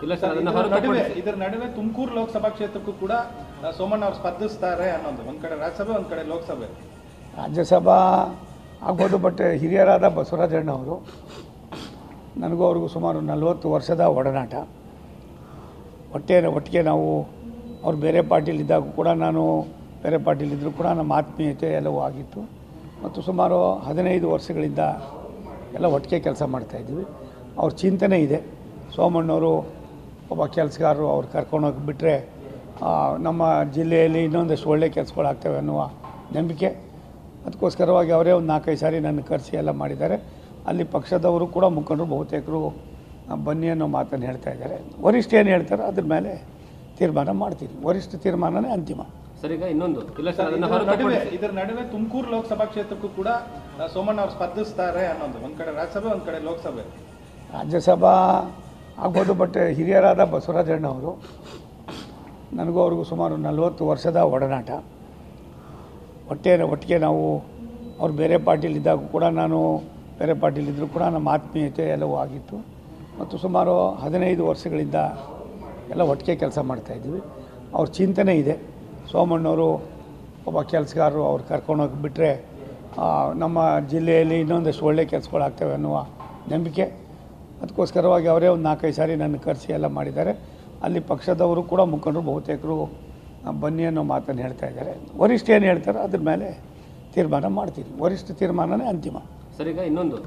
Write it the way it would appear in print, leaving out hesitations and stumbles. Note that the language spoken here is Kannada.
ಇಲ್ಲ ಸರ್, ಅದನ್ನ ಇದರ ನಡುವೆ ತುಮಕೂರು ಲೋಕಸಭಾ ಕ್ಷೇತ್ರಕ್ಕೂ ಕೂಡ ಸೋಮಣ್ಣ ಅವರು ಸ್ಪರ್ಧಿಸ್ತಾರೆ ಅನ್ನೋದು ಒಂದ್ ಕಡೆ ರಾಜ್ಯಸಭೆ ಒಂದ್ ಕಡೆ ಲೋಕಸಭೆ. ರಾಜ್ಯಸಭಾ ಆಗ್ಬೋದು, ಬಟ್ ಹಿರಿಯರಾದ ಬಸವರಾಜಣ್ಣ ಅವರು ನನಗೂ ಅವ್ರಿಗೂ ಸುಮಾರು 40 ವರ್ಷದ ಒಡನಾಟ. ಒಟ್ಟಿಗೆ ನಾವು ಅವ್ರು ಬೇರೆ ಪಾರ್ಟಿಲಿದ್ದಾಗ ಕೂಡ ನಾನು ಬೇರೆ ಪಾರ್ಟಿಲಿದ್ದರೂ ಕೂಡ ನಮ್ಮ ಆತ್ಮೀಯತೆ ಎಲ್ಲವೂ ಆಗಿತ್ತು ಮತ್ತು ಸುಮಾರು 15 ವರ್ಷಗಳಿಂದ ಎಲ್ಲ ಒಟ್ಟಿಗೆ ಕೆಲಸ ಮಾಡ್ತಾಯಿದ್ವಿ. ಅವ್ರ ಚಿಂತನೆ ಇದೆ. ಸೋಮಣ್ಣವರು ಒಬ್ಬ ಕೆಲಸಗಾರರು, ಅವ್ರು ಕರ್ಕೊಂಡೋಗಿ ಬಿಟ್ಟರೆ ನಮ್ಮ ಜಿಲ್ಲೆಯಲ್ಲಿ ಇನ್ನೊಂದಷ್ಟು ಒಳ್ಳೆಯ ಕೆಲಸಗಳಾಗ್ತವೆ ಅನ್ನುವ ನಂಬಿಕೆ. ಅದಕ್ಕೋಸ್ಕರವಾಗಿ ಅವರೇ ಒಂದು 4-5 ಸಾರಿ ನನ್ನ ಕರೆಸಿ ಎಲ್ಲ ಮಾಡಿದ್ದಾರೆ. ಅಲ್ಲಿ ಪಕ್ಷದವರು ಕೂಡ ಮುಖಂಡರು ಬಹುತೇಕರು ಬನ್ನಿ ಅನ್ನೋ ಮಾತನ್ನು ಹೇಳ್ತಾ ಇದ್ದಾರೆ. ವರಿಷ್ಠ ಏನು ಹೇಳ್ತಾರೆ ಅದ್ರ ಮೇಲೆ ತೀರ್ಮಾನ ಮಾಡ್ತೀವಿ. ವರಿಷ್ಠ ತೀರ್ಮಾನನೇ ಅಂತಿಮ. ಸರ್, ಈಗ ಇನ್ನೊಂದು ಇಲ್ಲ ಸರ್, ಇದರ ನಡುವೆ ತುಮಕೂರು ಲೋಕಸಭಾ ಕ್ಷೇತ್ರಕ್ಕೂ ಕೂಡ ಸೋಮಣ್ಣ ಅವರು ಸ್ಪರ್ಧಿಸ್ತಾರೆ ಅನ್ನೋದು ಒಂದ್ ಕಡೆ ರಾಜ್ಯಸಭೆ ಒಂದ್ ಕಡೆ ಲೋಕಸಭೆ. ರಾಜ್ಯಸಭಾ ಆಗ್ಬೋದು, ಬಟ್ ಹಿರಿಯರಾದ ಬಸವರಾಜಣ್ಣ ಅವರು ನನಗೂ ಅವ್ರಿಗೂ ಸುಮಾರು 40 ವರ್ಷದ ಒಡನಾಟ. ಒಟ್ಟಿಗೆ ನಾವು ಅವ್ರು ಬೇರೆ ಪಾರ್ಟಿಲಿದ್ದಾಗ ಕೂಡ ನಾನು ಬೇರೆ ಪಾರ್ಟಿಲಿದ್ದರೂ ಕೂಡ ನಮ್ಮ ಆತ್ಮೀಯತೆ ಎಲ್ಲವೂ ಆಗಿತ್ತು ಮತ್ತು ಸುಮಾರು 15 ವರ್ಷಗಳಿಂದ ಎಲ್ಲ ಒಟ್ಟಿಗೆ ಕೆಲಸ ಮಾಡ್ತಾಯಿದ್ವಿ. ಅವ್ರ ಚಿಂತನೆ ಇದೆ. ಸೋಮಣ್ಣವರು ಒಬ್ಬ ಕೆಲಸಗಾರರು, ಅವ್ರು ಕರ್ಕೊಂಡೋಗಿ ಬಿಟ್ಟರೆ ನಮ್ಮ ಜಿಲ್ಲೆಯಲ್ಲಿ ಇನ್ನೊಂದಷ್ಟು ಒಳ್ಳೆಯ ಕೆಲಸಗಳಾಗ್ತವೆ ಅನ್ನುವ ನಂಬಿಕೆ. ಅದಕ್ಕೋಸ್ಕರವಾಗಿ ಅವರೇ ಒಂದು 4-5 ಸಾರಿ ನನ್ನ ಕರೆಸಿ ಎಲ್ಲ ಮಾಡಿದ್ದಾರೆ. ಅಲ್ಲಿ ಪಕ್ಷದವರು ಕೂಡ ಮುಖಂಡರು ಬಹುತೇಕರು ಬನ್ನಿ ಅನ್ನೋ ಮಾತನ್ನು ಹೇಳ್ತಾ ಇದ್ದಾರೆ. ವರಿಷ್ಠ ಏನು ಹೇಳ್ತಾರೆ ಅದ್ರ ಮೇಲೆ ತೀರ್ಮಾನ ಮಾಡ್ತೀವಿ. ವರಿಷ್ಠ ತೀರ್ಮಾನನೇ ಅಂತಿಮ. ಸರ್, ಈಗ ಇನ್ನೊಂದು